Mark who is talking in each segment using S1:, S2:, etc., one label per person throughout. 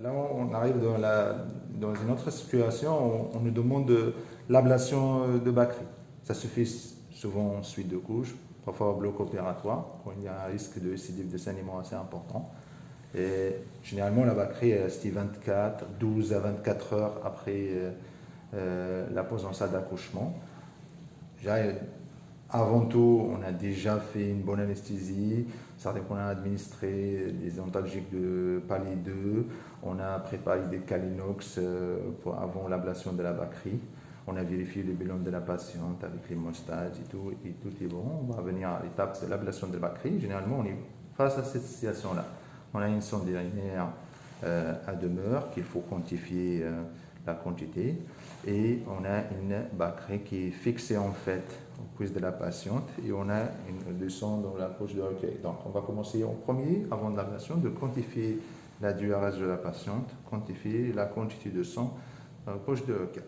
S1: Là, on arrive dans une autre situation, on nous demande l'ablation de Bakri. Ça se fait souvent en suite de couches, parfois au bloc opératoire, quand il y a un risque de récidive de saignement assez important. Et généralement, la Bakri est restée 12 à 24 heures après la pose en salle d'accouchement. Avant tout, on a déjà fait une bonne anesthésie, c'est-à-dire qu'on a administré des antalgiques de palier 2, on a préparé des Calinox avant l'ablation de la Bakri, on a vérifié le bilan de la patiente avec l'hémostase et tout est bon. On va venir à l'étape de l'ablation de la Bakri. Généralement, on est face à cette situation-là. On a une sonde urinaire à demeure qu'il faut quantifier la quantité et on a une Bakri qui est fixée en fait au cuisse de la patiente et on a une sonde dans la poche de recueil. Donc on va commencer en premier, avant l'ablation, de quantifier la DRS de la patiente, quantifier la quantité de sang dans la poche de recueil.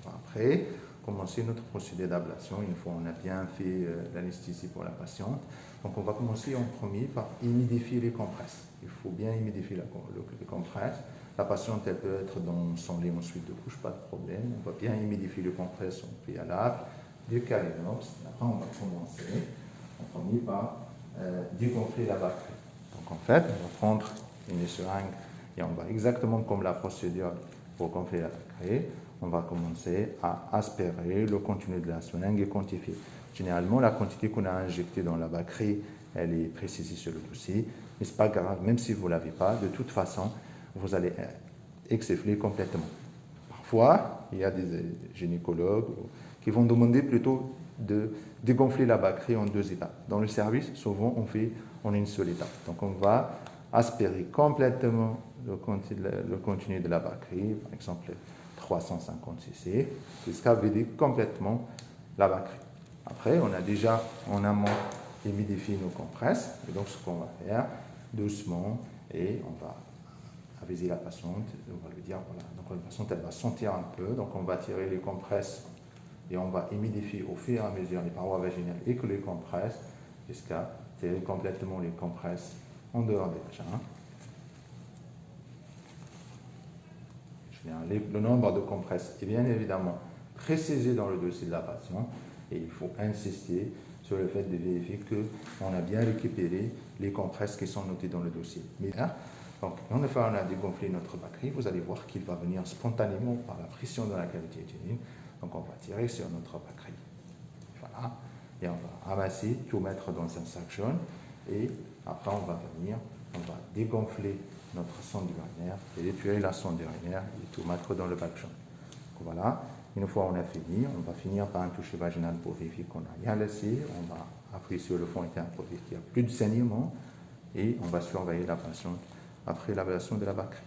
S1: Après, commencer notre procédé d'ablation une fois on a bien fait l'anesthésie pour la patiente. Donc on va commencer en premier par humidifier les compresses. Il faut bien humidifier les compresses. La patiente, elle peut être dans son lit ensuite de couche, pas de problème. On va bien humidifier les compresses en préalable, du Calinox. Après, on va commencer en premier par dégonfler la Bakri. Donc en fait, on va prendre une seringue et on va exactement comme la procédure pour gonfler la Bakri. On va commencer à aspirer le contenu de la seringue et quantifier. Généralement, la quantité qu'on a injectée dans la Bakri, elle est précisée sur le dossier. Mais ce n'est pas grave, même si vous ne l'avez pas, de toute façon, vous allez exféler complètement. Parfois, il y a des gynécologues qui vont demander plutôt de dégonfler la Bakri en 2 étapes. Dans le service, souvent, on fait en une seule étape. Donc, on va aspirer complètement le contenu de la Bakri, par exemple 350 cc, jusqu'à vider complètement la Bakri. Après, on a déjà en amont humidifié nos compresses. Et donc, ce qu'on va faire, doucement, et on va aviser la patiente, on va lui dire, voilà, donc la patiente, elle va sentir un peu, donc on va tirer les compresses et on va humidifier au fur et à mesure les parois vaginales et que les compresses, jusqu'à tirer complètement les compresses en dehors des vagins. Le nombre de compresses est bien évidemment précisé dans le dossier de la patiente et il faut insister sur le fait de vérifier qu'on a bien récupéré les compresses qui sont notées dans le dossier. Donc, une fois qu'on a dégonflé notre Bakri, vous allez voir qu'il va venir spontanément par la pression dans la cavité utérine. Donc, on va tirer sur notre Bakri. Voilà. Et on va ramasser, tout mettre dans un sac jaune. Et après, on va venir, on va dégonfler notre sonde urinaire et retirer la sonde urinaire et tout mettre dans le bac jaune. Donc, voilà. Une fois on a fini, on va finir par un toucher vaginal pour vérifier qu'on n'a rien laissé. On va appuyer sur le fond interne pour vérifier qu'il n'y a plus de saignement. Et on va surveiller la patiente après l'ablation de la Bakri.